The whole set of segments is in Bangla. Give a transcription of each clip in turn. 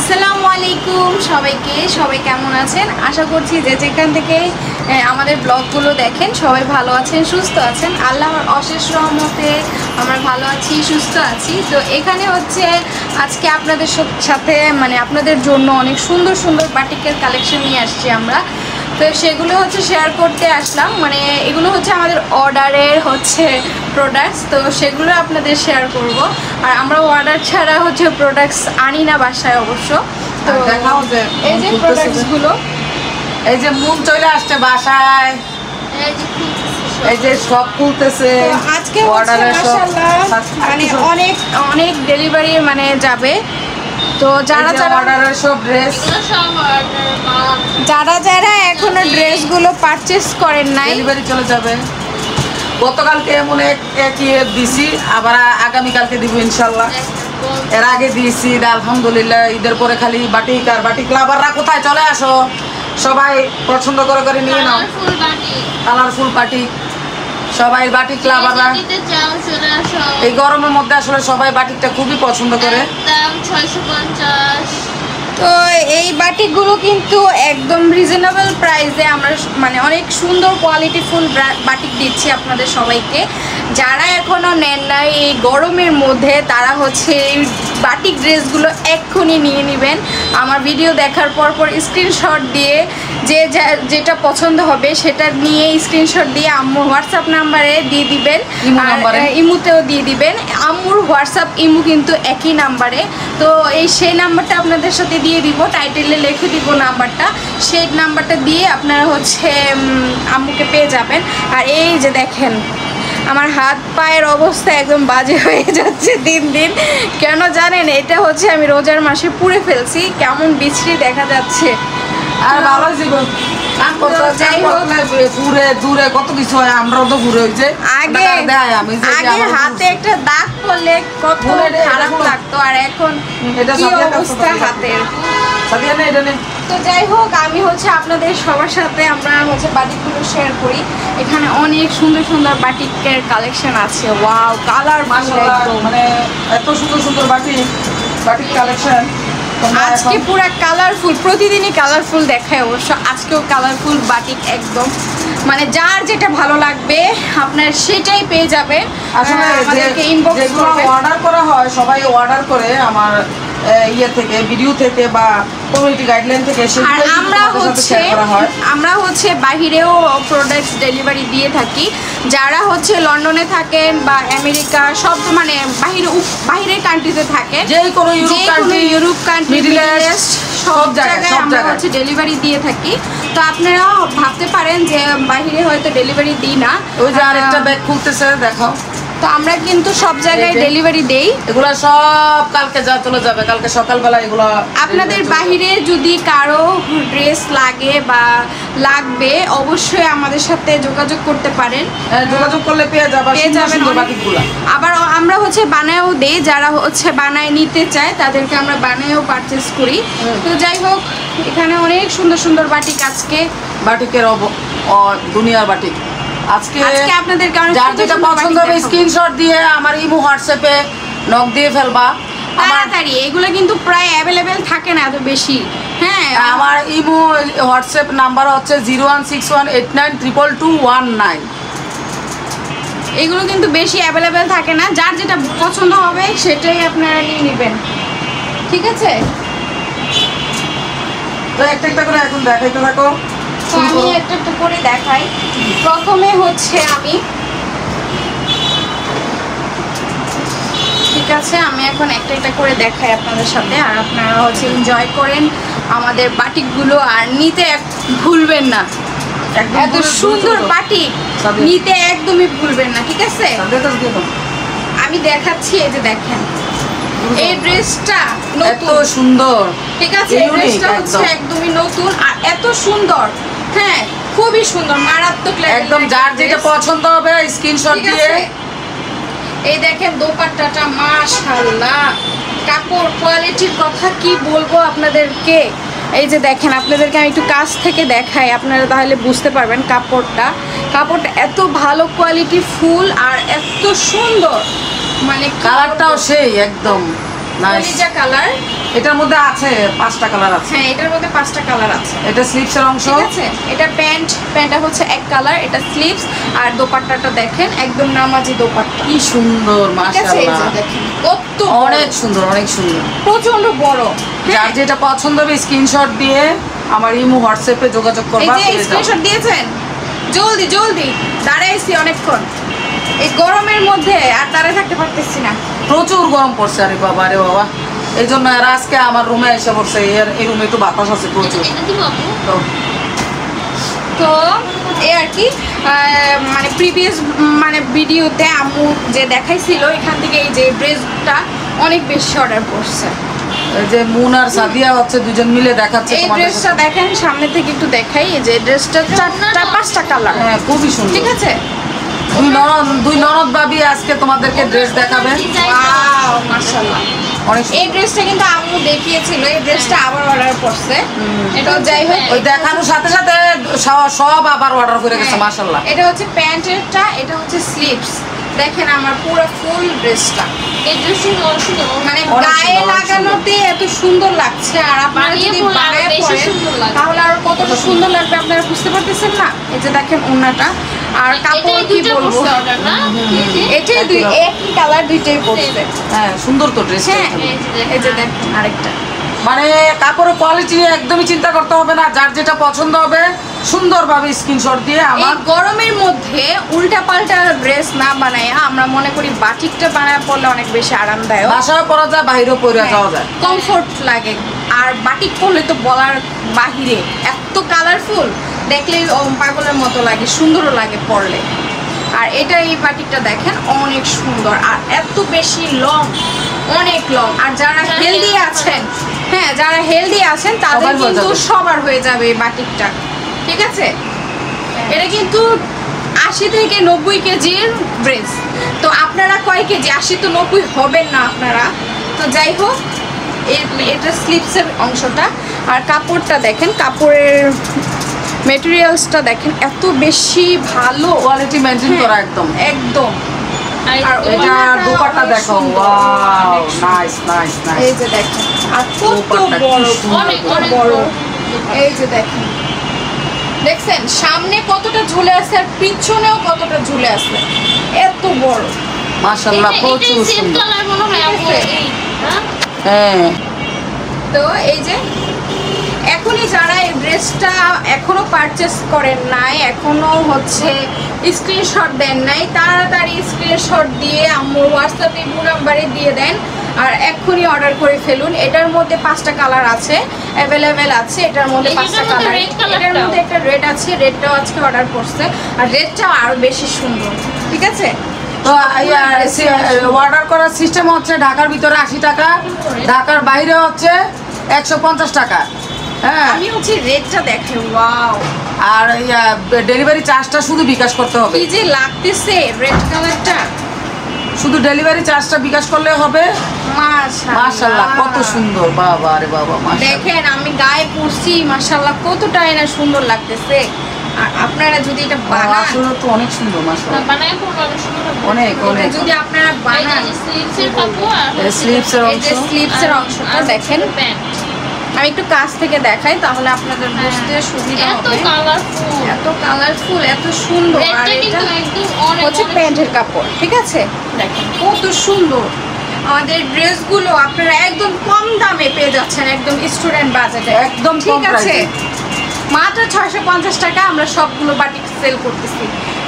আসসালামু আলাইকুম সবাইকে, সবাই কেমন আছেন? আশা করছি যে যেখান থেকে আমাদের ব্লগগুলো দেখেন সবাই ভালো আছেন, সুস্থ আছেন। আল্লাহর অশেষ রহমতে আমরা ভালো আছি, সুস্থ আছি। তো এখানে হচ্ছে আজকে আপনাদের সাথে আপনাদের জন্য অনেক সুন্দর সুন্দর বাটিকের কালেকশন নিয়ে আসছি আমরা। তো সেগুলো হচ্ছে শেয়ার করতে আসলাম, এগুলো হচ্ছে আমাদের অর্ডারের প্রোডাক্টস। তো সেগুলো আপনাদের শেয়ার করব। আর আমরা অর্ডার ছাড়া প্রোডাক্টস আনি না বাসায় অবশ্য। তো এই যে প্রোডাক্টসগুলো, এই যে মুন চলে আসছে বাসায়, এই যে সব খুলতেছে। আজকে অনেক অনেক ডেলিভারি যাবে। তো যারা অর্ডারের সব ড্রেস, যারা এখনো ড্রেসগুলো পারচেজ করেন নাই, ডেলিভারি চলে যাবে। গতকালকে এমন একই দিছি, আবার আগামীকালকে দিব ইনশাল্লাহ। এর আগে দিয়েছি আলহামদুলিল্লাহ। ঈদের পরে খালি বাটিক আর বাটিক লাভাররা কোথায় চলে আসো, সবাই পছন্দ করে নিয়ে নাও কালারফুল বাটিক। সবাই বাটিক লাভাররা এই গরমের মধ্যে আসলে সবাই বাটিকটা খুবই পছন্দ করে। তো এই বাটিকগুলো কিন্তু একদম রিজনেবল প্রাইসে আমরা অনেক সুন্দর কোয়ালিটিফুল বাটিক দিচ্ছি আপনাদের সবাইকে। যারা এখনও নেন নাই এই গরমের মধ্যে, তারা এই বাটিক ড্রেসগুলো এক্ষুনি নিয়ে নেবেন। আমার ভিডিও দেখার পর স্ক্রিনশট দিয়ে যেটা পছন্দ হবে সেটা নিয়ে স্ক্রিনশট দিয়ে আম্মুর হোয়াটসঅ্যাপ নাম্বারে দিয়ে দিবেন, আর ইমুতেও দিয়ে দিবেন। আম্মুর হোয়াটসঅ্যাপ ইমু কিন্তু একই নাম্বারে। তো সেই নাম্বারটা আপনাদের সাথে দিয়ে দিব, টাইটেলে লিখে দিব নাম্বারটা। সেই নাম্বারটা দিয়ে আপনারা আম্মুকে পেয়ে যাবেন। আর এই যে দেখেন, আমার হাত পায়ের অবস্থা একদম বাজে হয়ে যাচ্ছে দিন দিন। কেন জানেন? এটা আমি রোজার মাসে পুড়ে ফেলছি, কেমন বিশ্রী দেখা যাচ্ছে। আর ভালো জীবন দূরে কত কিছু হয়, আমরাও তো ঘুরে হয়েছে। আগে হাতে একটা দাগ পড়লে কত খারাপ লাগতো, আর এখন কি অবস্থা হাতের। তো যাই হোক, আমি আপনাদের সবার সাথে আমরা বাটিকগুলো শেয়ার করি। এখানে অনেক সুন্দর সুন্দর বাটিকের কালেকশন আছে। ওয়াও, কালার এত সুন্দর সুন্দর বাটিক কালেকশন। আজকে পুরো কালারফুল, প্রতিদিনই কালারফুল দেখায় অবশ্য। আজকেও কালারফুল বাটিক একদম, যার যেটা ভালো লাগবে আপনার সেটাই পেয়ে যাবেন। আসলে অর্ডার করা হয়, সবাই অর্ডার করে আমার থেকে, ভিডিও থেকে বা কমিউনিটি গাইডলাইন থেকে। আর আমরা বাহিরেও প্রোডাক্টস ডেলিভারি দিয়ে থাকি। যারা লন্ডনে থাকেন বা আমেরিকা, সব বাহিরের কান্ট্রিতে থাকেন, যে কোনো ইউরোপ কান্ট্রি, মিডল ইস্ট, সব জায়গায় আমরা ডেলিভারি দিয়ে থাকি। তো আপনারা ভাবতে পারেন যে বাহিরে হয়তো ডেলিভারি দিই না। ওই যে আরেকটা ব্যাগ খুলতেছে, দেখাও। তো আমরা কিন্তু সব জায়গায় ডেলিভারি দেই। এগুলো সব কালকে চলে যাবে, কালকে সকালবেলা। এগুলো আপনাদের বাহিরে যদি কারো ড্রেস লাগে বা লাগবে, অবশ্যই আমাদের সাথে যোগাযোগ করতে পারেন। যোগাযোগ করলে পেয়ে যাবেন বাটিকগুলো। আবার আমরা বানায়ও দেই, যারা বানায় নিতে চায় তাদেরকে আমরা বানায়ও পারচেজ করি। তো যাই হোক, এখানে অনেক সুন্দর সুন্দর বাটিক। আজকে বাটিকের দুনিয়ার বাটিক। আজকে আপনাদেরকে যার যেটা পছন্দ হবে স্ক্রিনশট দিয়ে আমার ইমো হোয়াটসঅ্যাপে নক দিয়ে ফেলবা। তাড়াতাড়ি, এগুলো কিন্তু প্রায় অ্যাভেলেবেল থাকে না এত বেশি। হ্যাঁ, আমার ইমো হোয়াটসঅ্যাপ নাম্বার হচ্ছে 0161892219। এগুলো কিন্তু বেশি অ্যাভেলেবেল থাকে না। যার যেটা পছন্দ হবে সেটাই আপনারা নিয়ে নেবেন, ঠিক আছে? তো একটা করে এখন দেখাইতে থাকো। আমি একটা করে দেখাই। প্রথমে আমি ঠিক আছে, আমি এখন একটা করে দেখাই আপনাদের সাথে। আর আপনারা এনজয় করেন আমাদের বাটিকগুলো, আর নিতে ভুলবেন না। এত সুন্দর বাটিক নিতে একদমই ভুলবেন না, ঠিক আছে? আমি দেখাচ্ছি, এই যে দেখেন, এই ড্রেসটা এত সুন্দর, ঠিক আছে? এই ড্রেসটা একদমই নতুন আর এত সুন্দর। হ্যাঁ, খুবই সুন্দর, মারাত্মক একদম। যার যেটা পছন্দ হবে স্ক্রিনশট দিয়ে। এই দেখেন দোপাট্টাটা, মাশাআল্লাহ, কাপড় কোয়ালিটির কথা কি বলবো আপনাদেরকে। এই যে দেখেন, আপনাদেরকে আমি একটু কাছ থেকে দেখাই, আপনারা তাহলে বুঝতে পারবেন। কাপড়টা এত ভালো কোয়ালিটি ফুল আর এত সুন্দর, কালারটাও সেই একদম কলিজা কালার। এটার মধ্যে আছে 5টা কালার আছে। হ্যাঁ, এটার মধ্যে 5টা কালার আছে। এটা স্লিভসের অংশ, ঠিক আছে। এটা প্যান্টটা হচ্ছে এক কালার, এটা স্লিভস, আর দোপাট্টাটা দেখেন একদম নামাজি দোপাট্টা। কি সুন্দর ঠিক আছে, এই যে মাশাআল্লাহ, দেখেন কত অনেক সুন্দর, অনেক সুন্দর। প্রচন্ড বড়। যার যেটা পছন্দ হবে স্ক্রিনশট দিয়ে আমার ইমো হোয়াটসঅ্যাপে যোগাযোগ এই করবা। যে স্ক্রিনশট দিয়েছেন, জলদি জলদি, দাঁড়াইছি অনেকক্ষণ এই গরমের মধ্যে, আর দাঁড়ায় থাকতে পারতেছি না, প্রচুর গরম পড়ছে। আরে বাবা, আরে বাবা, এই জন্য এরা আজকে আমার রুমে এসে পড়ছে। এই রুমে একটু বাতাস আছে প্রচুর। তো তো এই আর কি মানে প্রিভিয়াস মানে ভিডিওতে আম্মু যে দেখাইছিল এখান থেকে এই যে ড্রেসটা অনেক বেশি অর্ডার করছে। এই যে মুন আর সাদিয়া হচ্ছে দুজন মিলে দেখাচ্ছে এই তোমাদের ড্রেসটা সাথে। দেখেন সামনে থেকে একটু দেখাই, এই যে ড্রেসটা 4-5টা কালার। হ্যাঁ, খুবই সুন্দর। ঠিক আছে, দুই ননদ ভাবি আজকে তোমাদেরকে ড্রেস দেখাবে। ওয়াও মাশাআল্লাহ, অনেক এই ড্রেসটা কিন্তু আম্মু দেখিয়েছিল, এই ড্রেসটা আবার অর্ডার করছে। এটা যাই হোক, ওই দেখানোর সাথে সাথে সব আবার অর্ডার করে গেছে মাশাআল্লাহ। এটা হচ্ছে প্যান্টেরটা, এটা হচ্ছে স্লিভস। দেখেন আমার পুরো ফুল ড্রেসটা, এই ড্রেসটা মানে অনেক গায়ে সুন্দর, অনেক লাগানোতে এত সুন্দর লাগছে, আর আপনারা বানিয়ে যদি পরলে আরো বানায় বেশি পরেন সুন্দর লাগবে। তাহলে আরো কতটা সুন্দর লাগবে আপনারা বুঝতে পারতেছেন না। এই যে দেখেন ওন্নাটা, আর কাপড় কি বলবো, এটাই দুই একই কালার, দুইটাই পড়ছে। হ্যাঁ, সুন্দর তো ড্রেস। হ্যাঁ, এই যে দেখেন আরেকটা, মানে কাপড়ের কোয়ালিটি নিয়ে একদমই চিন্তা করতে হবে না। যার যেটা পছন্দ হবে সুন্দরভাবে স্ক্রিনশট দিয়ে এই আমার গরমের মধ্যে উল্টা পাল্টা ড্রেস না বানায় আমরা মনে করি বাটিকটা বানায় পড়লে অনেক বেশি আরামদায়ক, বাসায় পরা যায়, বাইরেও পরে যাওয়া যায়। কমফোর্ট লাগে। আর বাটিক পরলে তো বলার বাহিরে, এত কালারফুল দেখলেই পাগলের মতো লাগে, সুন্দরও লাগে পরলে। আর এটা এই বাটিকটা দেখেন অনেক সুন্দর, আর এত বেশি লং, অনেক লং। আর যারা হেলদি আছেন, হ্যাঁ যারা হেলদি আছেন তাদের সবার হয়ে কিন্তু যাবে। সবার হয়ে যাবে এই বাটিকটা। ঠিক আছে, এটা কিন্তু 80 থেকে 90 কেজির ড্রেস। তো আপনারা কয় কেজি? 80 তো 90 হবেন না আপনারা। তো যাই হোক, এটা স্লিপসের অংশটা, আর কাপড়টা দেখেন, কাপড়ের মেটেরিয়ালসটা দেখেন এত বেশি ভালো, কোয়ালিটি মেনটেন করা একদম। একদম। আর এটা ওড়নাটা দোপাট্টা অনেক দেখো, সুন্দর, ওয়াও, অনেক সুন্দর। নাইস নাইস এই নাইস। যে দেখেন, আর কত দোপাট্টা কি বড়, সুন্দর। অনেক অনেক বড়। এই যে দেখেন, দেখছেন সামনে কতটা ঝুলে আছে আর পিছনেও কতটা ঝুলে আছে, এত বড়। মাশাআল্লাহ, প্রচুর সুন্দর। কালার মনে হয় আপু এই, হ্যাঁ? হ্যাঁ, তো এই যে এখনই যারা এই ড্রেসটা এখনো পারচেস করেন নাই, এখনো হচ্ছে স্ক্রিনশট দেন নাই, তাড়াতাড়ি স্ক্রিনশট দিয়ে আম্মুর হোয়াটসঅ্যাপে নাম্বারে দিয়ে দেন, আর এখনই অর্ডার করে ফেলুন। এটার মধ্যে 5টা কালার আছে, অ্যাভেলেবেল আছে এটার মধ্যে এই 5টা যেটার মধ্যে কালার। red colourটাও। এটার মধ্যে একটা রেড আছে, রেডটাও আজকে অর্ডার করছে, আর রেডটাও আরো বেশি সুন্দর। ঠিক আছে, তো অর্ডার করার সিস্টেম হচ্ছে ঢাকার ভিতরে 80 টাকা, ঢাকার বাইরে হচ্ছে 150 টাকা। হ্যাঁ, আমি হচ্ছে রেডটা দেখে ওয়াও, আর ডেলিভারি চার্জটা শুধু বিকাশ করতে হবে। কি যে লাগতেছে রেড কালারটা, শুধু ডেলিভারি চার্জটা বিকাশ করলে হবে। মাশাআল্লাহ, কত সুন্দর, বাবা রে বাবা, মাশাআল্লাহ। দেখেন আমি গায়ে পরছি, মাশাআল্লাহ কতটাই না সুন্দর লাগতেছে। আর আপনারা যদি এটা বানান, আসলে তো অনেক সুন্দর, মাশাআল্লাহ, বানায় পড়লে অনেক সুন্দর হবে। অনেক অনেক। এটা যদি আপনারা বানান, স্লিভসের কাপড় আর এই স্লিভসের এই অংশ, যে স্লিভসের অংশটা দেখেন, প্যান্ট আমি একটু কাছ থেকে দেখাই তাহলে আপনাদের বুঝতে সুবিধা এত হবে। কালারফুল, এত কালারফুল, এত সুন্দর। আর রেডটা এটা কিন্তু একদম অনেক হচ্ছে অনেক প্যান্টের কাপড়। ঠিক আছে, দেখেন কত সুন্দর। আমাদের ড্রেসগুলো আপনারা একদম কম দামে পেয়ে যাচ্ছেন, একদম স্টুডেন্ট বাজেটে, একদম কম ঠিক আছে। প্রাইসে। মাত্র 650 টাকা আমরা সবগুলো বাটিক সেল করতেছি।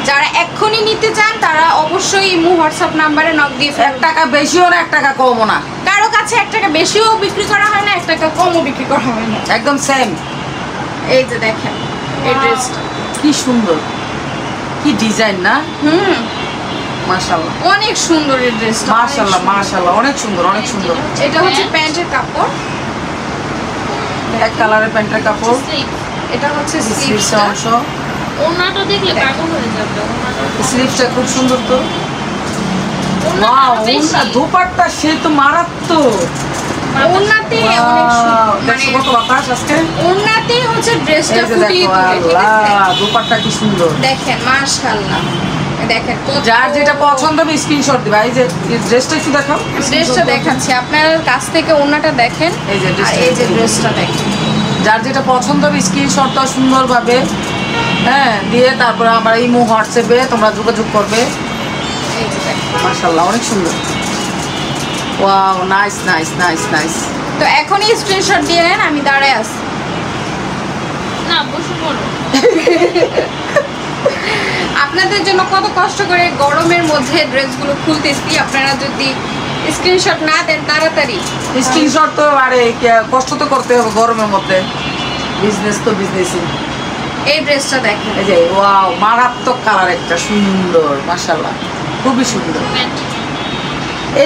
যারা এক্ষুনি নিতে চান তারা অবশ্যই ইমো হোয়াটসঅ্যাপ নাম্বারে নক দিয়ে 1 টাকা বেশিও না 1 টাকা কমও না, কারো কাছে 1 টাকা বেশিও বিক্রি করা হয় না, 1 টাকা কমও বিক্রি করা হয় না। একদম সেম। এই যে দেখেন এই ড্রেসটা, কি সুন্দর, কি ডিজাইন না, মাশাআল্লাহ, অনেক সুন্দর এই ড্রেসটা, মাশাআল্লাহ, মাশাআল্লাহ, অনেক সুন্দর, অনেক সুন্দর। এটা হচ্ছে প্যান্টের কাপড়, এক কালারের প্যান্টের কাপড়, স্লিভ। এটা হচ্ছে স্লিভসের স্লিভসটা। অংশ, ওড়নাটা দেখলে পাগল হয়ে যাবে। ওড়নাটা স্লিভসটা খুব সুন্দর তো। ওড়নাটা ওয়াও, আরো বেশি। দোপাট্টা সে তো মারাত্মক। ওড়নাতে অনেক সুন্দর, মানে দেখো কত বাতাস আজকে। ওড়নাতে হচ্ছে ড্রেসটা এই যে ফুটিয়ে দেখো, তোলে। ঠিক আছে, আল্লাহ, দোপাট্টা কি সুন্দর। দেখেন মাশাআল্লাহ, দেখেন যার যেটা পছন্দ হবে স্ক্রিনশট দিবা। এই যে ড্রেসটা একটু দেখাও, ড্রেসটা দেখাচ্ছি আপনার কাছ থেকে, ওনাটা দেখেন এই যে আর ড্রেসটা, এই যে ড্রেসটা দেখেন। যার যেটা পছন্দ হবে স্ক্রিনশটটা সুন্দরভাবে হ্যাঁ দিয়ে তারপরে আমার ইমো হোয়াটসঅ্যাপে তোমরা যোগাযোগ করবে। এই যে দেখেন। মাশাআল্লাহ অনেক সুন্দর। Wow, nice nice nice nice. তো এখনই স্ক্রিনশট দিয়ে নেন, আমি দাঁড়ায় আছি। না বসে পড়ো। আপনাদের জন্য কত কষ্ট করে গরমের মধ্যে ড্রেসগুলো খুলতেছি, আপনারা যদি স্ক্রিনশট না দেন তাড়াতাড়ি। স্ক্রিনশট তো আরে কষ্ট তো করতে হবে গরমের মধ্যে, বিজনেস তো বিজনেসই। এই ড্রেসটা দেখেন, এই যে ওয়াও, মারাত্মক কালার একটা সুন্দর, মাশাআল্লাহ খুবই সুন্দর। প্যান্ট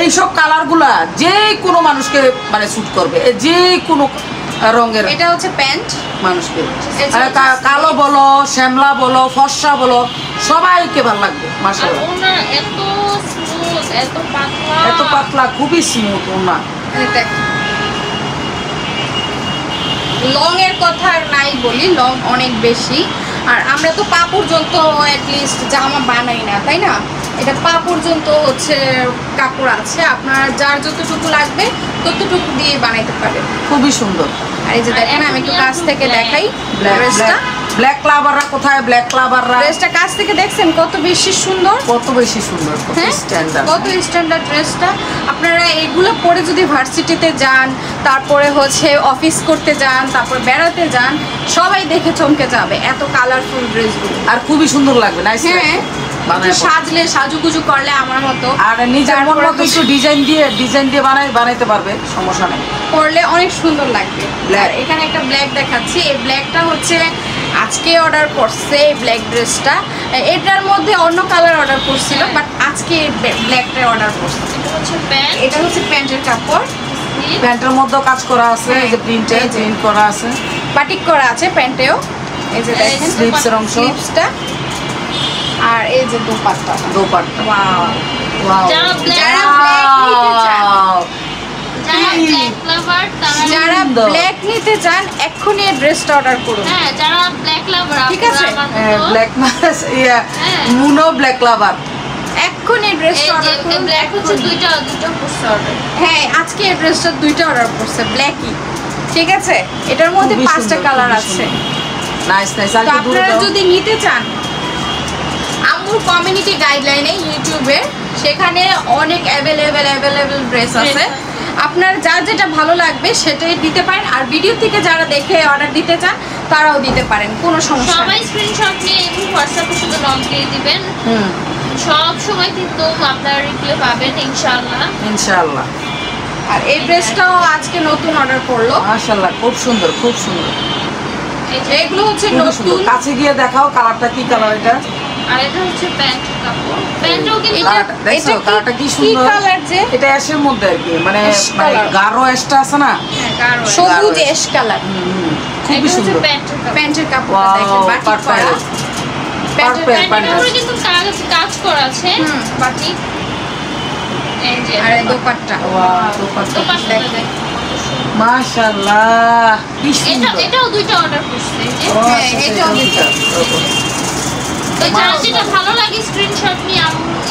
এইসব কালারগুলা যে কোনো মানুষকে মানে স্যুট করবে, যে কোনো রঙের এটা হচ্ছে প্যান্ট। মানুষকে, এই যে কালো বলো, শ্যামলা বলো, ফর্সা বলো, সবাইকে ভালো লাগবে আর মাশাআল্লাহ। ওনার এত স্মুথ, এত পাতলা, এত পাতলা, খুবই স্মুথ ওনা। এই দেখেন, লং এর কথা আর নাই বলি, লং অনেক বেশি। আর আমরা তো পা পর্যন্ত অ্যাটলিস্ট জামা বানাই না, তাই না? এটা পা পর্যন্ত হচ্ছে কাপড় আছে, আপনার যার যতটুকু লাগবে ততটুকু দিয়ে বানাইতে পারবেন। খুবই সুন্দর। আর এই যে দেখেন, আমি একটু কাছ থেকে দেখাই ড্রেসটা। ব্ল্যাক ক্লাবাররা কোথায়? ব্ল্যাক ক্লাবাররা ড্রেসটা কাছ থেকে দেখছেন কত বেশি সুন্দর, কত বেশি সুন্দর, কত হ্যাঁ স্ট্যান্ডার্ড। কত স্ট্যান্ডার্ড ড্রেসটা। আপনারা এগুলো পরে যদি ভার্সিটিতে যান, তারপরে হচ্ছে অফিস করতে যান, তারপর বেড়াতে যান, সবাই দেখে চমকে যাবে এত কালারফুল ড্রেসগুলো। আর খুবই সুন্দর লাগবে, নাইস হ্যাঁ, একটু সাজলে সাজুগুজু করলে আমার মতো আর নিজের মন তারপরে মতো একটু ডিজাইন দিয়ে বানাইতে পারবে, সমস্যা নেই। করলে অনেক সুন্দর লাগবে। Black. আর এখানে একটা ব্ল্যাক দেখাচ্ছি, এই ব্ল্যাকটা হচ্ছে আজকে অর্ডার করছে। এই ব্ল্যাক ড্রেসটা, এটার মধ্যে অন্য কালার অর্ডার করছিল, বাট আজকে ব্ল্যাকটা অর্ডার করছে। এটা হচ্ছে প্যান্ট, এটা হচ্ছে প্যান্টের কাপড়, স্লিভ, প্যান্টের মধ্যেও কাজ করা আছে, এই যে প্রিন্টে এই যে। প্রিন্ট করা আছে, বাটিক করা আছে প্যান্টেও। এই যে দেখেন স্লিভসের অংশ, স্লিভসটা, আর এই যে দোপাট্টা। দোপাট্টা। ওয়াও, ওয়াও, যারা black নিতে চান, যারা ব্ল্যাক লাভার তারা, যারা সুন্দর। ব্ল্যাক নিতে চান এক্ষুনি এই ড্রেসটা অর্ডার করুন। হ্যাঁ যারা ব্ল্যাক লাভার, ঠিক আছে। ব্ল্যাক মাস হ্যাঁ। মুনো ব্ল্যাক লাভার। এক্ষুনি এই ড্রেসটা অর্ডার করুন। ব্ল্যাক হচ্ছে এক্ষুনি। দুইটা করছে অর্ডার। হ্যাঁ, আজকে এই ড্রেসটা দুইটা অর্ডার করছে, ব্ল্যাকই। ঠিক আছে, এটার মধ্যে খুবই 5টা সুন্দর, কালার খুবই আছে। Nice nice. আর তো কি দূরে আপনারা দাও। যদি নিতে চান, আম্মুর কমিউনিটি গাইডলাইনে ইউটিউবে সেখানে অনেক অ্যাভেলেবেল ড্রেস আছে। আপনার যার যেটা ভালো লাগবে সেটাই দিতে পারেন। আর ভিডিও থেকে যারা দেখে অর্ডার দিতে চান তারাও দিতে পারেন, কোনো সমস্যা সবাই নেই। স্ক্রিনশট নিয়ে এবং হোয়াটসঅ্যাপে শুধু নক দিয়ে দিবেন। হুম, সব সময় কিন্তু আপনারা রিপ্লাই পাবেন ইনশাআল্লাহ। ইনশাআল্লাহ। আর এই ড্রেসটাও আজকে নতুন অর্ডার করলো। মাশাআল্লাহ, খুব সুন্দর, খুব সুন্দর, এই যে এগুলো হচ্ছে খুবই সুন্দর। নতুন। কাছে গিয়ে দেখাও কালারটা, কি কালার এটা? আর এটা হচ্ছে প্যান্ট কাপড়, প্যান্টও কিন্তু এটা- কালারটা দেখছো? এটা কি- কালারটা কি কি সুন্দর। কালার যে? এটা অ্যাশের মধ্যে আর কি, মানে অ্যাশ কালার। গাঢ় অ্যাশটা আছে না, হ্যাঁ গাঢ়। সবুজ অ্যাশ কালার। খুবই এটা হচ্ছে সুন্দর। প্যান্টের কাপড়। প্যান্টের কাপড়টা Wow, দেখেন, বাটিক করা। perfect. প্যান্টের Perfect. প্যান্টের উপরে কিন্তু কাজ করা আছে। হুম, বাটিক। এই যে আর এই দোপাট্টা। ওয়াও, দোপাট্টা। দোপাট্টাটা দেখেন কত সুন্দর। মাশাআল্লাহ, কি সুন্দর। এটাও দুইটা অর্ডার করছে এই যে। ও, হ্যাঁ, আচ্ছা, এটাও আচ্ছা, দিতে। আচ্ছা। তো যার যেটা ভালো লাগে স্ক্রিনশট নিয়ে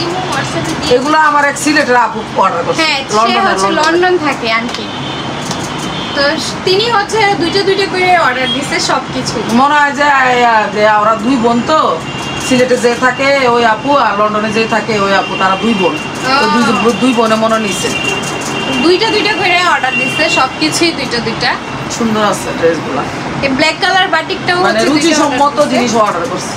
ইমো হোয়াটসঅ্যাপে দিয়ে এগুলো আমার এক সিলেটের আপু অর্ডার করছে, হ্যাঁ, সে লন্ডনে, হচ্ছে লন্ডন থাকে আন্টি। তো তিনি হচ্ছে দুইটা করে অর্ডার দিছে সবকিছু। মনে হয় যে যে ওরা দুই বোন, তো সিলেটে যে থাকে ওই আপু আর লন্ডনে যে থাকে ওই আপু, তারা দুই বোন। তো দুই বোনে মনে নিছে। দুইটা করে অর্ডার দিছে, সবকিছুই দুইটা। সুন্দর আছে ড্রেসগুলো, এই ব্ল্যাক কালার বাটিকটাও মানে হচ্ছে রুচি দুইটা order সম্মত করছে। জিনিস অর্ডার করছে।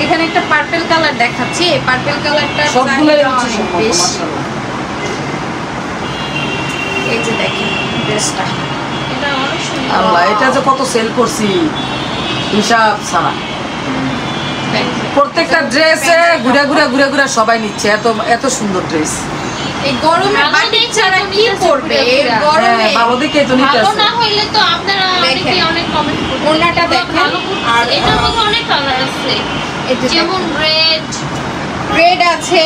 এখানে একটা পার্পল কালার দেখাচ্ছি, এই পার্পল কালারটা সবগুলোই রুচি সম্মত, বেশি। মাশাআল্লাহ। এই যে দেখেন ড্রেসটা, এটা অনেক সুন্দর। আল্লাহ, এটা যে কত সেল করছি হিসাব ছাড়া। প্রত্যেকটা ড্রেসে ঘুরে সবাই নিচ্ছে, এত সুন্দর ড্রেস। এই গরমে ভালো বাটিক দেখে ছাড়া তো কি নিতেছে করবে ঘুরে এই ঘুরে। গরমে? ভালো দেখে তো নিতে ভালো আছে। না হইলে তো আপনারা অনেকে দেখেন। অনেক কমেন্ট করবেন। ওড়নাটা এগুলো দেখেন। ভালো করছে। আর, এটার মধ্যে অনেক কালার আছে, এই যে যেমন রেড, রেড আছে,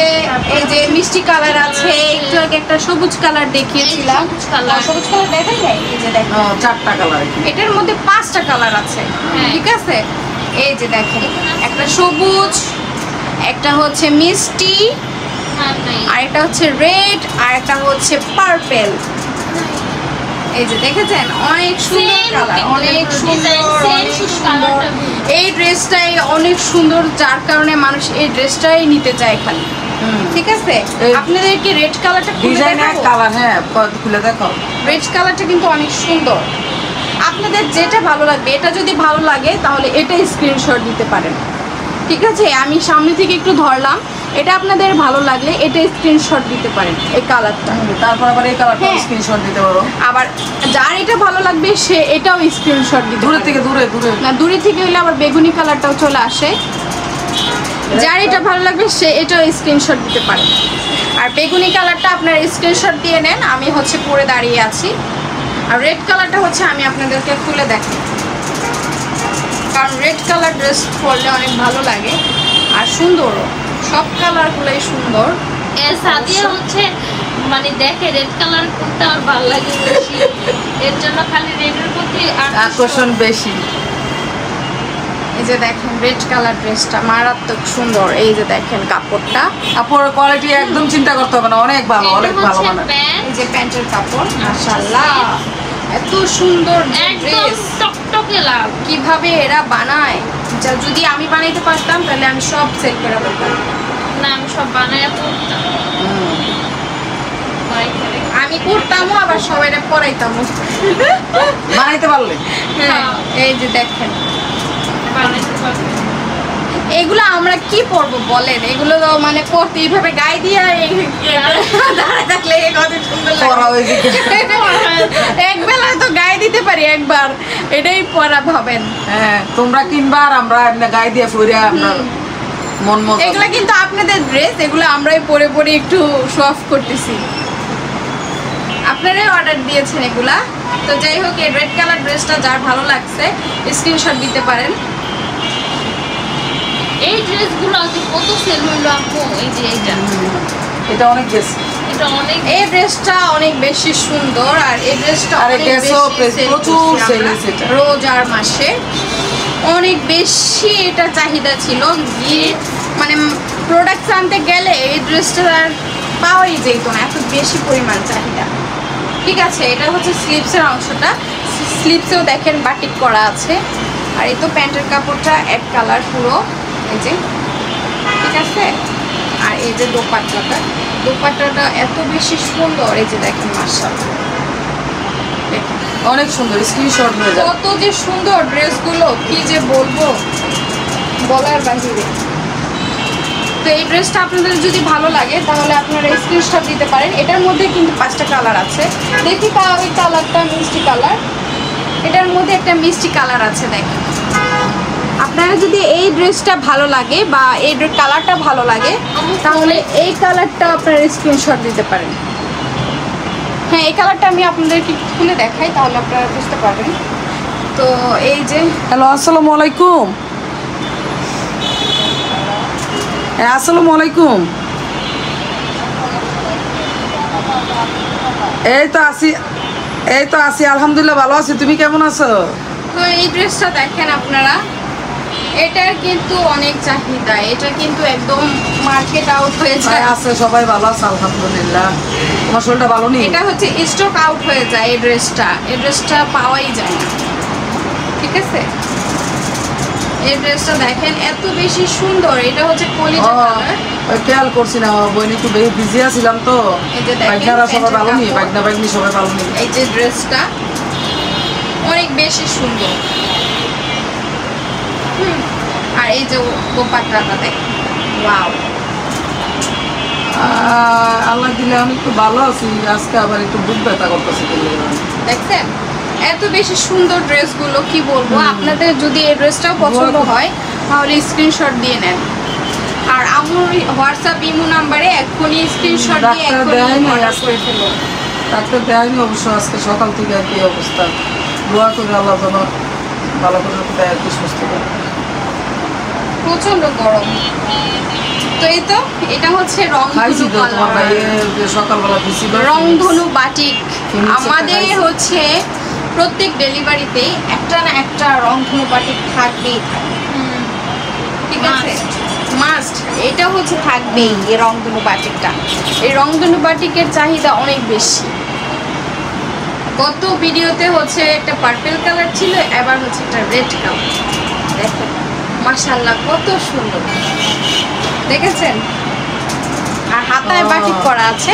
এই যে মিষ্টি কালার আছে, একটু আগে একটা সবুজ কালার দেখিয়েছিলাম। এই সবুজ কালার। সবুজ কালার দেখাই যায়, এই যে দেখেন 4টা কালার। এটার মধ্যে 5টা কালার আছে। হ্যাঁ। ঠিক আছে, এই যে দেখেন একটা সবুজ, একটা হচ্ছে মিষ্টি, আর নাই আর একটা হচ্ছে রেড, আর একটা হচ্ছে পার্পেল। এই যে দেখেছেন অনেক সুন্দর Same কালার, কিন্তু অনেক দেখো, সুন্দর, design same, অনেক শুধু সুন্দর। colourটা ভিন্ন। এই ড্রেসটাই অনেক সুন্দর, যার কারণে মানুষ এই ড্রেসটাই নিতে চায় খালি। ঠিক আছে, এই- আপনাদের কি রেড কালারটা খুলে ডিজাইন এক দেখাবো? কালার, হ্যাঁ খুলে দেখো। রেড কালারটা কিন্তু অনেক সুন্দর। আপনাদের যেটা ভালো লাগবে, এটা যদি ভালো লাগে তাহলে এটাই স্ক্রিনশট দিতে পারেন। ঠিক আছে, আমি সামনে থেকে একটু ধরলাম, এটা আপনাদের ভালো লাগলে এটা স্ক্রিনশট দিতে পারেন, এই কালারটা। তারপর আবার এই কালারটা হ্যাঁ। স্ক্রিনশট দিতে পারো। আবার যার এটা ভালো লাগবে সে এটাও স্ক্রিনশট দিতে দূরে পারে। থেকে দূরে দূরে না, দূরে থেকে হলে আবার বেগুনি কালারটাও চলে আসে। যার এটা ভালো লাগবে সে এটাও স্ক্রিনশট দিতে পারে। আর বেগুনি কালারটা আপনার স্ক্রিনশট দিয়ে নেন, আমি হচ্ছে পরে দাঁড়িয়ে আছি। আর রেড কালারটা হচ্ছে আমি আপনাদেরকে খুলে দেখাই, কারণ রেড কালার ড্রেস পরলে অনেক ভালো লাগে আর সুন্দরও। সব কালারগুলোই সুন্দর। সাদিয়া হচ্ছে মানে দেখে রেড কালার করতে আমার ভালো লাগে বেশি, এর জন্য খালি রেডের প্রতি আকর্ষণ বেশি। এই যে দেখেন রেড কালার ড্রেসটা মারাত্মক সুন্দর। এই যে দেখেন কাপড়টা, কাপড়ের কোয়ালিটি একদম চিন্তা করতে হবে না, অনেক ভালো, এটা অনেক ভালো হচ্ছে মানে। প্যান্ট এই যে প্যান্টের কাপড়, মাশাআল্লাহ এত সুন্দর একদম ড্রেস। টকটকে লাল। কিভাবে এরা বানায়, যা যদি আমি বানাইতে পারতাম তাহলে আমি সব সেল করে ফেলতাম। না আমি সব বানায় পড়তাম। আমি করতামও আবার সবাইরে পরাইতামও। বানাইতে পারলে হ্যাঁ, এই যে দেখেন বানাইতে পারবে। এগুলো আমরা কি পরবো বলেন, এগুলো তো মানে পরতে এইভাবে গায়ে দিয়ে দাঁড়ায় থাকলে কত সুন্দর পরা লাগে। ওইদিকে। এক বেলা তো গায়ে দিতে পারি একবার, এটাই পরা ভাবেন। হ্যাঁ, তোমরা কিনবা আর আমরা এমনি গায়ে দিয়ে ফুরে আমরা মন মতো। এগুলা কিন্তু আপনাদের ড্রেস, এগুলো আমরাই পরে পরে একটু শো অফ করতেছি। আপনারাই অর্ডার দিয়েছেন এগুলা। তো যাই হোক, এই রেড কালার ড্রেসটা যার ভালো লাগছে স্ক্রিনশট দিতে পারেন। এই ড্রেসগুলো আজকে কত সেল হইলো আপু, এই যে এইটা এটা অনেক বেশি। এটা অনেক এই ড্রেসটা অনেক বেশি সুন্দর, আর এই ড্রেসটা আর এই অনেক ড্রেসও বেশি sell প্রচুর করছি sell আমরা হয়েছে এটা। রোজার মাসে অনেক বেশি এটা চাহিদা ছিল। গিয়ে মানে প্রোডাক্টস আনতে গেলে এই ড্রেসটা আর পাওয়াই যেত না, এত বেশি পরিমাণ চাহিদা। ঠিক আছে, এটা হচ্ছে স্লিপসের অংশটা, স্লিপসেও দেখেন বাটিক করা আছে। আর এই তো প্যান্টের কাপড়টা এক কালার পুরো, এই যে ঠিক আছে। আর এই যে দোপাট্টাটা এত বেশি সুন্দর, এই যে দেখেন মাশাআল্লাহ, দেখেন অনেক সুন্দর, স্ক্রিনশট হয়ে যাবে। কত যে সুন্দর ড্রেসগুলো, কি যে বলবো বলার বাহিরে। তো এই ড্রেসটা আপনাদের যদি ভালো লাগে তাহলে আপনারা স্ক্রিনশট দিতে পারেন। এটার মধ্যে কিন্তু 5টা কালার আছে, দেখি ওই কালারটা মিষ্টি কালার, এটার মধ্যে একটা মিষ্টি কালার আছে দেখেন। আপনারা যদি এই ড্রেসটা ভালো লাগে বা এই কালারটা ভালো লাগে তাহলে এই কালারটা আপনারা স্ক্রিনশট দিতে পারেন। হ্যাঁ, এই কালারটা আমি আপনাদেরকে খুলে দেখাই তাহলে আপনারা বুঝতে পারবেন। তো এই যে হ্যালো, আসসালামু আলাইকুম। হ্যাঁ, আসসালামু আলাইকুম। এই তো আছি আলহামদুলিল্লাহ, ভালো আছি। তুমি কেমন আছো? তো এই ড্রেসটা দেখেন আপনারা, এটার কিন্তু অনেক চাহিদা, এটা কিন্তু একদম মার্কেট আউট হয়ে সবাই যায়। আছে, সবাই ভালো আছে আলহামদুলিল্লাহ। তোমার শরীরটা ভালো নেই? এটা হচ্ছে স্টক আউট হয়ে যায় এই ড্রেসটা পাওয়াই যায় না। ঠিক আছে, এই ড্রেসটা দেখেন এত বেশি সুন্দর, এটা হচ্ছে কলিজা কালার। ওই খেয়াল করছি না, বইনি একটু বিজি আছিলাম তো। এই যে দেখেন, বাইকনারা সবাই ভালো নেই, কাপড়। বাইকনা বাইকনি সবাই ভালো নেই। এই যে ড্রেসটা অনেক বেশি সুন্দর। আর এই যে দোপাট্টাটা দেখেন, ওয়াও। আল্লাহ দিলে আমি একটু ভালো আছি, আজকে আবার একটু বুক ব্যথা করতেছি। দেখছেন এত বেশি সুন্দর ড্রেসগুলো, কি বলবো। আপনাদের যদি এই ড্রেসটাও পছন্দ হয় তাহলে স্ক্রিনশট দিয়ে নেন। আর আমার হোয়াটসঅ্যাপ ইমো নাম্বারে এখনই স্ক্রিনশট দিয়ে ডাক্তার এখনই দেয় নাই অর্ডার আজকে। করে ফেলুন। ডাক্তার দেয়নি অবশ্য, আজকে সকাল থেকে আর কি অবস্থা। দোয়া করে আল্লাহ যেন ভালো করে দেয় আর কি, সুস্থ করে। প্রচন্ড গরম। তো এই তো এটা হচ্ছে খাইছি রংধনু তো তোমার কালার, ভাইয়ে সকালবেলা দিছি। রংধনু বাটিক। Phoenix একটা আমাদের খাইছি। হচ্ছে প্রত্যেক ডেলিভারিতে একটা না একটা রংধনু বাটিক থাকবেই থাকে। ঠিক আছে, মাস্ট এটা হচ্ছে থাকবেই এই রংধনু বাটিকটা। এই রংধনু বাটিকের চাহিদা অনেক বেশি। গত ভিডিওতে হচ্ছে একটা পার্পল কালার ছিল, এবার হচ্ছে একটা রেড কালার। দেখেন মাশাআল্লাহ কত সুন্দর, দেখেছেন? আর হাতায় বাটিক করা আছে।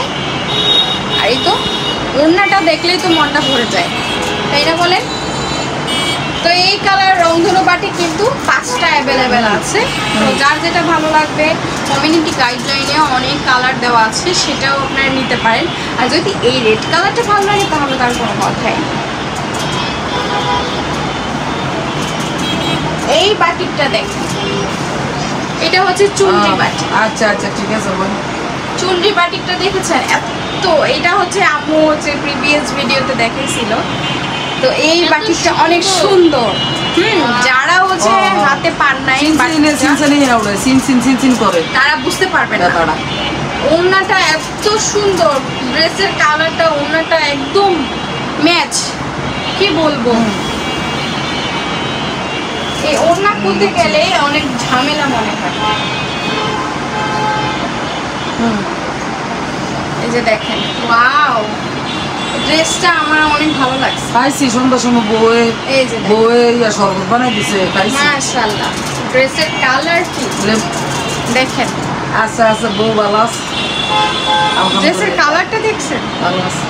আর এই তো ওড়নাটা দেখলেই তো মনটা ভরে যায়, তাই না বলেন? তো এই কালার রংধনু বাটিক কিন্তু 5টা অ্যাভেলেবেল আছে। তো যার যেটা ভালো লাগবে, কমিউনিটি গাইডলাইনে অনেক কালার দেওয়া আছে, সেটাও আপনারা নিতে পারেন। আর যদি এই রেড কালারটা ভালো লাগে তাহলে তার কোনো কথাই নেই। এই বাটিকটা দেখেন, এটা হচ্ছে চুনরি বাটিক। আচ্ছা আচ্ছা ঠিক আছে বোন। চুনরি বাটিকটা দেখেছেন? এত এটা হচ্ছে আম্মু হচ্ছে প্রিভিয়াস ভিডিওতে দেখাইছিল। তো এই বাটিকটা অনেক সুন্দর। যারা হচ্ছে হাতে পান নাই তারা বুঝতে পারবে না। ওড়নাটা এত সুন্দর, ড্রেসের কালারটা, ওড়নাটা একদম ম্যাচ, কি বলবো। এই ওড়না খুলতে গেলে অনেক ঝামেলা মনে হয়। এই যে দেখেন, ওয়াও, ড্রেসটা আমার অনেক ভালো লাগছে। খাইছি সন্ধ্যার সময় বউয়ে, এই যে বউয়ে শরবত বানাই দিছে, খাইছি। মাশাআল্লাহ, ড্রেসের কালার কি দেখেন। আচ্ছা আচ্ছা, বউ ভালো আছে, ড্রেসের কালারটা দেখছেন? ভালো আছে,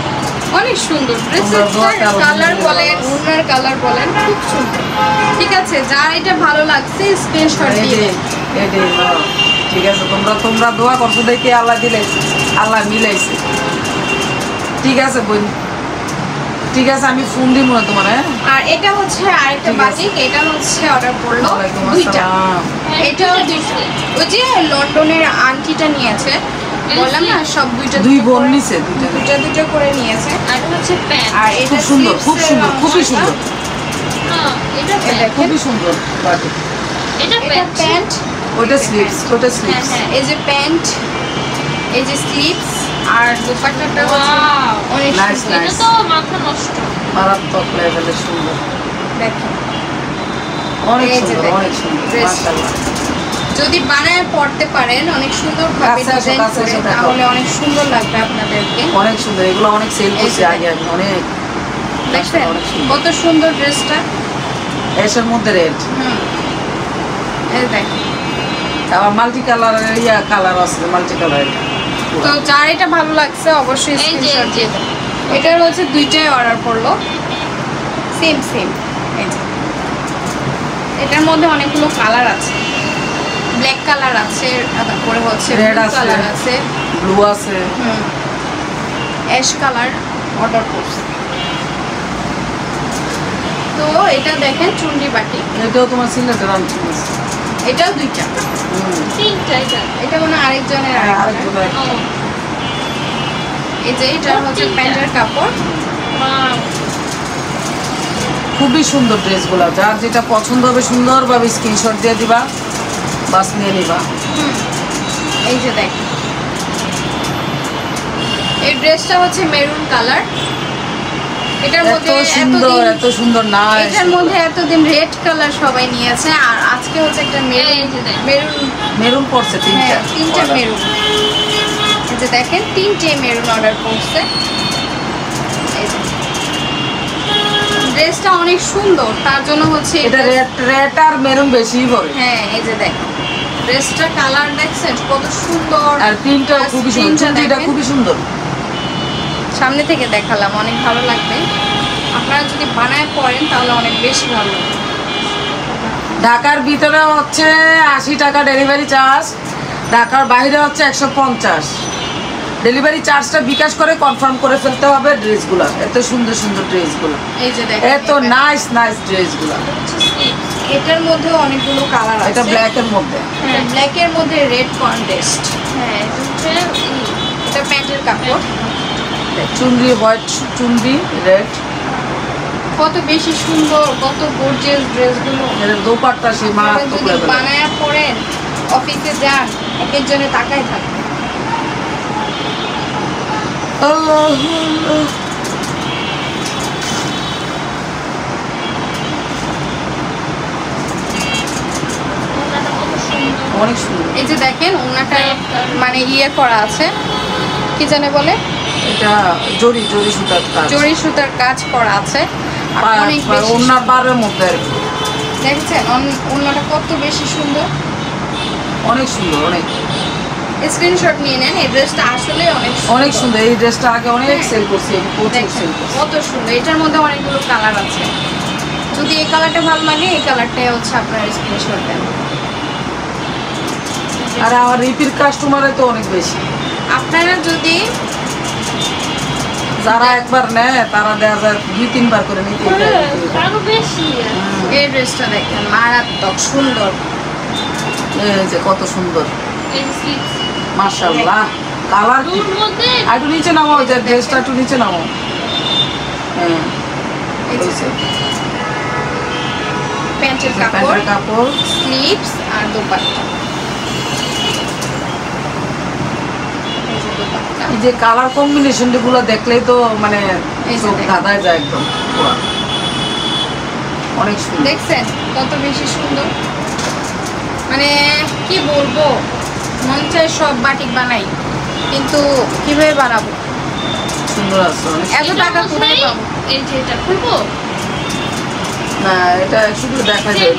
অনেক সুন্দর। ড্রেসের কালার বলেন, ওড়নার কালার বলেন, খুব সুন্দর। ঠিক আছে, যার এটা ভালো লাগছে স্ক্রিনশট দিয়ে। ঠিক আছে, তোমরা দোয়া করছো দেখি আল্লাহ দিলে, আল্লাহ মিলাইছে। ঠিক আছে বোন, ঠিক আছে, আমি ফোন দিব না তোমার। আর এটা হচ্ছে আরেকটা বাটিক, এটা হচ্ছে অর্ডার করলো দুইটা। এটা ওই যে লন্ডনের আন্টিটা নিয়েছে, বললাম না সব দুই বোন নিছে, দুইটা করে নিয়েছে। আর এটা হচ্ছে প্যান্ট। আর এটা সুন্দর, খুব সুন্দর, খুবই সুন্দর, এটা প্যান্ট, খুবই সুন্দর বাটিক। এটা প্যান্ট, ওটা স্লিভস, ওটা স্লিভস। এই যে প্যান্ট, এই যে স্লিভস, আর দুপাট্টাটা অনেক সুন্দর। এটা তো মাথা নষ্ট, মারাত্মক লেভেলের সুন্দর, দেখেন অনেক সুন্দর, অনেক সুন্দর, মাশাআল্লাহ। যদি বানায় পড়তে পারেন অনেক সুন্দর ভাবে ডিজাইন করে, তাহলে অনেক সুন্দর লাগবে আপনাদেরকে। অনেক সুন্দর, এগুলো অনেক সেল করছে আগে আমি, অনেক। দেখছেন কত সুন্দর ড্রেসটা? এর মধ্যে রেড, এই দেখেন, আবার মাল্টি কালারের কালার আছে, মাল্টি কালার। তো যার এটা ভালো লাগছে অবশ্যই স্ক্রিনশট দিয়ে দেন। এটার হচ্ছে দুইটাই অর্ডার করলো, সেম সেম। এই যে এটার মধ্যে অনেকগুলো কালার আছে, ব্ল্যাক কালার আছে, তারপরে হচ্ছে রেড ব্লু আছে, কালার আছে, ব্লু আছে, অ্যাশ কালার অর্ডার করছে। তো এটা দেখেন চুনরি বাটি, এটাও তোমার সিলেটের আনছি। এটাও দুইটা, তিনটা। এটা মানে আরেকজনের আরেকজনের। এই যে এটা হচ্ছে প্যান্টের কাপড়। খুবই সুন্দর ড্রেসগুলো, যার যেটা পছন্দ হবে সুন্দরভাবে স্ক্রিনশট দিয়ে দিবা, বাস নিয়ে নিবা। এই যে দেখেন, এই ড্রেসটা হচ্ছে মেরুন কালার। এটার মধ্যে এত সুন্দর না, এটার মধ্যে এতদিন রেড কালার সবাই নিয়েছে, আর আজকে হচ্ছে একটা মেরুন পড়ছে, তিনটা মেরুন। এই যে দেখেন, তিনটে মেরুন অর্ডার করছে। ড্রেসটা অনেক সুন্দর, তার জন্য হচ্ছে এটা রেড আর মেরুন বেশি পড়ে। হ্যাঁ, এই যে দেখেন ড্রেসটা কালার দেখছেন কত সুন্দর, আর প্রিন্টটা খুবই সুন্দর, এটা খুবই সুন্দর। সামনে থেকে দেখালাম, অনেক ভালো লাগবে। আপনারা যদি বানায় পড়েন তাহলে অনেক বেশি ভালো লাগবে। ঢাকার ভিতরে হচ্ছে 80 টাকা ডেলিভারি চার্জ, ঢাকার বাইরে হচ্ছে 150। ডেলিভারি চার্জটা বিকাশ করে কনফার্ম করে ফেলতে হবে ড্রেসগুলো। এত সুন্দর সুন্দর ড্রেসগুলো, এই যে দেখেন এত নাইস নাইস ড্রেসগুলো। এটার মধ্যে অনেকগুলো কালার আছে। এটা ব্ল্যাক এর মধ্যে, হ্যাঁ, ব্ল্যাক এর মধ্যে রেড কন্ট্রাস্ট। হ্যাঁ, এটা প্যান্টের কাপড়, চুনরি হোয়াইট, চুনরি রেড, কত বেশি সুন্দর, কত গর্জিয়াস ড্রেসগুলো। এর দোপাট্টা সেই মারাত্মক যদি লেভেলের। বানায়া পড়েন, অফিসে যান, এক একজনে তাকায় থাকবে। অনেক সুন্দর। এই যে দেখেন ওনাটা মানে ইয়ে করা আছে, কি জানে বলে, এটা জরি সুতার কাজ, জরি সুতার কাজ করা আছে। আর অনেক বেশি ওনার বারের মধ্যে আর কি। দেখছেন ওনাটা কত বেশি সুন্দর, অনেক সুন্দর, অনেক। স্ক্রিনশট নিয়ে নেন, এই ড্রেসটা আসলে অনেক সুন্দর। এই ড্রেসটা আগে অনেক সেল করছি, প্রচুর সেল করছি। কত সুন্দর। এটার মধ্যে অনেকগুলো কালার আছে, যদি এই কালারটা ভালো লাগে এই কালারটাই হচ্ছে আপনার স্ক্রিনশট দেন। আর আমার রিপিট কাস্টমারই তো অনেক বেশি। আপনারা যদি যারা একবার নেয় তারা দেখা যায় 2-3 বার করে নিতে আরো বেশি। এই ড্রেসটা দেখেন মারাত্মক সুন্দর, এই যে কত সুন্দর, এই স্লিপ মাশাআল্লাহ। কালার দুর মধ্যে আর একটু নিচে নামাও, যে ড্রেসটা একটু নিচে নামাও। হ্যাঁ, এই যে প্যান্টের কাপড়, প্যান্টের কাপড়, স্লিভস আর দোপাট্টা। এই যে দোপাট্টা, এই যে কালার কম্বিনেশন গুলো দেখলেই তো মানে এই যে চোখ দেখেন। ধাঁধায় যায় একদম পুরো। অনেক সুন্দর, দেখছেন কত বেশি সুন্দর, মানে কি বলবো, মন চায় সব বাটিক বানাই, কিন্তু কিভাবে বানাবো, সুন্দর আছে অনেক। এত টাকা কোথায় পাবো। এই যে এটা খুলবো, না এটা শুধু দেখা যায়,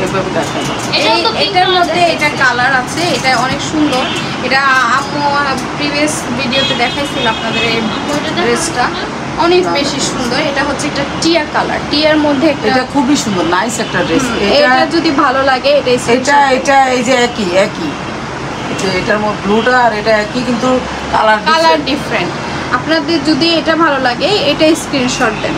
এইভাবে দেখা যায়। এটাও তো pink এটার color মধ্যে দেখাচ্ছে। এটা কালার আছে, এটা অনেক সুন্দর। এটা আম্মু প্রিভিয়াস ভিডিওতে দেখাইছিল আপনাদের এই ড্রেসটা, অনেক বেশি সুন্দর। এটা হচ্ছে একটা টিয়া কালার, টিয়ার মধ্যে একটা, এটা খুবই সুন্দর, নাইস একটা ড্রেস। এটা যদি ভালো লাগে এটা এটা এই যে একই যে এটার মধ্যে ব্লুটা আর এটা একই, কিন্তু কালার ডিফারেন্ট। আপনাদের যদি এটা ভালো লাগে এটা স্ক্রিনশট দেন,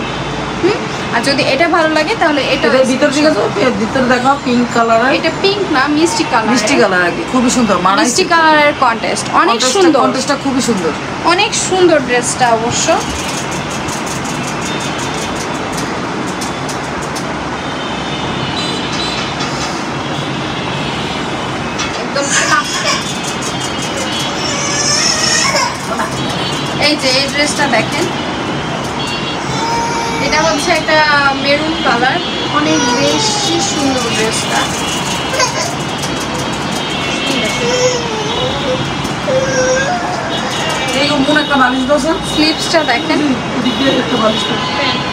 আর যদি এটা ভালো লাগে তাহলে এটা এটা ভিতর দিকে তো ভিতরে দেখো পিঙ্ক কালার, এটা পিঙ্ক না মিষ্টি কালার, মিষ্টি কালার আর কি, খুবই সুন্দর মানায়। মিষ্টি কালারের কন্টেস্ট অনেক সুন্দর, কন্টেস্টটা খুবই সুন্দর, অনেক সুন্দর ড্রেসটা অবশ্য। একদম এই যে এই ড্রেসটা দেখেন, এটা হচ্ছে একটা মেরুন কালার, অনেক বেশি সুন্দর ড্রেসটা। এই মনে একটা বালিশ দোসা, স্লিভসটা দেখেন, একটা বালিশ দাও। প্যান্ট।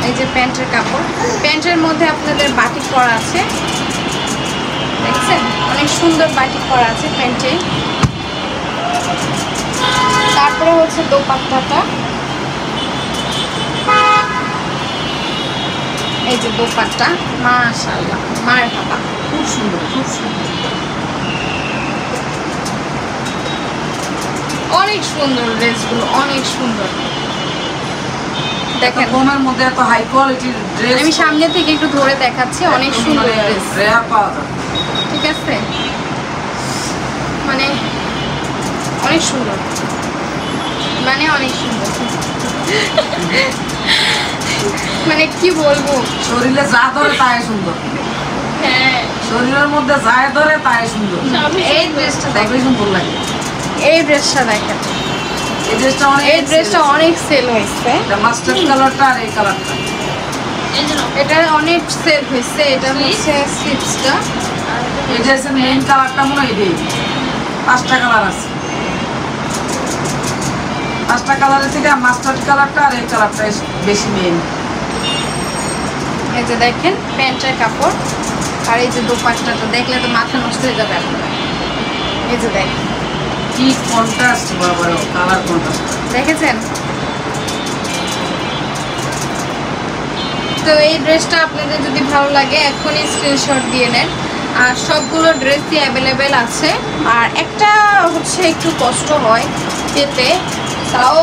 এই যে প্যান্টের কাপড়, প্যান্টের মধ্যে আপনাদের বাটিক করা আছে, দেখছেন অনেক সুন্দর বাটিক করা আছে প্যান্টে। তারপরে হচ্ছে দোপাট্টাটা, এই যে দোপাট্টা, মাশাআল্লাহ মারহাবা, খুব সুন্দর, খুব সুন্দর। অনেক সুন্দর ড্রেসগুলো, অনেক সুন্দর। দেখেন কমের মধ্যে এত হাই কোয়ালিটির ড্রেস আমি সামনে থেকে একটু ধরে দেখাচ্ছি, অনেক সুন্দর ড্রেস, রেয়ার পাওয়া যায়। ঠিক আছে, মানে অনেক সুন্দর, মানে অনেক সুন্দর, মানে কি বলবো, শরীরে যা ধরে তাই সুন্দর, হ্যাঁ, শরীরের মধ্যে যা ধরে তাই সুন্দর। সবই এই সুন্দর। ড্রেসটা দেখবে দেখেন, সুন্দর লাগে। এই ড্রেসটা দেখেন, এই ড্রেসটা অনেক, এই ড্রেসটা অনেক সেল হয়েছে, মাস্টার্ড কালারটা আর এই কালারটা, এই জন্য এটা অনেক সেল হয়েছে। এটা হচ্ছে স্লিভসটা, এই ড্রেসের মেইন কালারটা মনে হয় এটাই। 5টা কালার আছে, 5টা কালারের থেকে মাস্টার্ড কালারটা আর এই কালারটা বেশি মেইন। এই যে দেখেন প্যান্টের কাপড়, আর এই যে দোপাট্টাটা দেখলে তো মাথা নষ্ট হয়ে যাবে আপনার। এই যে দেখেন, কি কন্ট্রাস্ট, বাবা কালার কন্ট্রাস্ট। দেখেছেন তো এই ড্রেসটা আপনাদের যদি ভালো লাগে এখনই স্ক্রিনশট দিয়ে নেন। আর সবগুলো ড্রেসই অ্যাভেলেবেল আছে, আর একটা হচ্ছে একটু কষ্ট হয় পেতে, তাও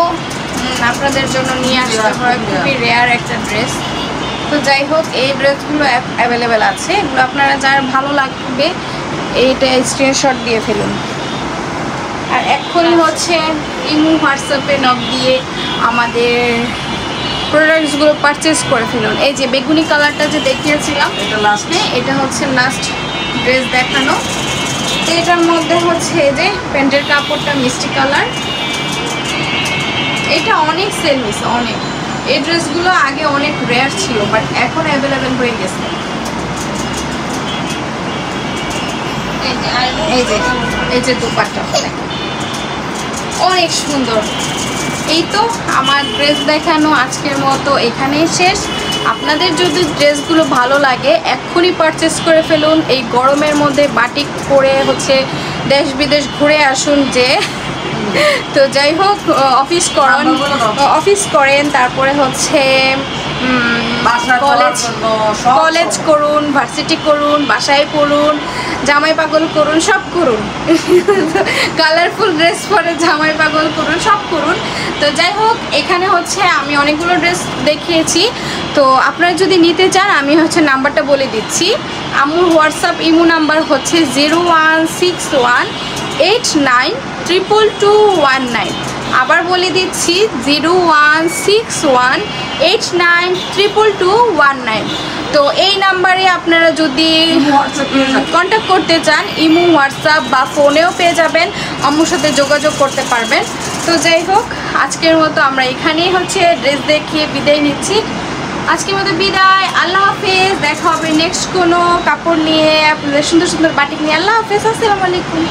আপনাদের জন্য নিয়ে আসতে হয়, খুবই রেয়ার একটা ড্রেস। তো যাই হোক এই ড্রেসগুলো অ্যাভেলেবেল আছে, এগুলো আপনারা যার ভালো লাগবে এইটা স্ক্রিনশট দিয়ে ফেলুন। আর এখনই হচ্ছে ইমো হোয়াটসঅ্যাপে নক দিয়ে আমাদের প্রোডাক্টসগুলো পারচেস করে ফেলুন। এই যে বেগুনি কালারটা যে দেখিয়েছিলাম, এটা লাস্ট, এটা হচ্ছে লাস্ট ড্রেস দেখানো। তো এটার মধ্যে হচ্ছে এই যে প্যান্টের কাপড়টা মিষ্টি কালার, এটা অনেক সেল হয়েছে অনেক। এই ড্রেসগুলো আগে অনেক রেয়ার ছিল, বাট এখন অ্যাভেলেবেল হয়ে গেছে। এই যে দুপাট্টা অনেক সুন্দর। এই তো আমার ড্রেস দেখানো আজকের মতো এখানেই শেষ। আপনাদের যদি ড্রেসগুলো ভালো লাগে এক্ষুনি পারচেস করে ফেলুন। এই গরমের মধ্যে বাটিক পরে হচ্ছে দেশ বিদেশ ঘুরে আসুন। যে তো যাই হোক, অফিস করেন, তারপরে হচ্ছে কলেজ করুন, ভার্সিটি করুন, বাসায় পড়ুন, জামাই পাগল করুন, সব করুন। কালারফুল ড্রেস পরে জামাই পাগল করুন, সব করুন। তো যাই হোক, এখানে হচ্ছে আমি অনেকগুলো ড্রেস দেখিয়েছি। তো আপনারা যদি নিতে চান আমি হচ্ছে নাম্বারটা বলে দিচ্ছি। আমার হোয়াটসঅ্যাপ ইমো নাম্বার হচ্ছে 0161892219। আবার বলে দিচ্ছি 0161892219। তো এই নাম্বারে আপনারা যদি কন্ট্যাক্ট করতে চান ইমো, হোয়াটসঅ্যাপ বা ফোনেও পেয়ে যাবেন, আম্মুর সাথে যোগাযোগ করতে পারবেন। তো যাই হোক, আজকের মতো আমরা এখানেই হচ্ছে ড্রেস দেখিয়ে বিদায় নিচ্ছি। আজকের মতো বিদায়, আল্লাহ হাফেজ। দেখা হবে নেক্সট কোনো কাপড় নিয়ে, আপনাদের সুন্দর সুন্দর বাটিক নিয়ে। আল্লাহ হাফেজ, আসসালামু আলাইকুম।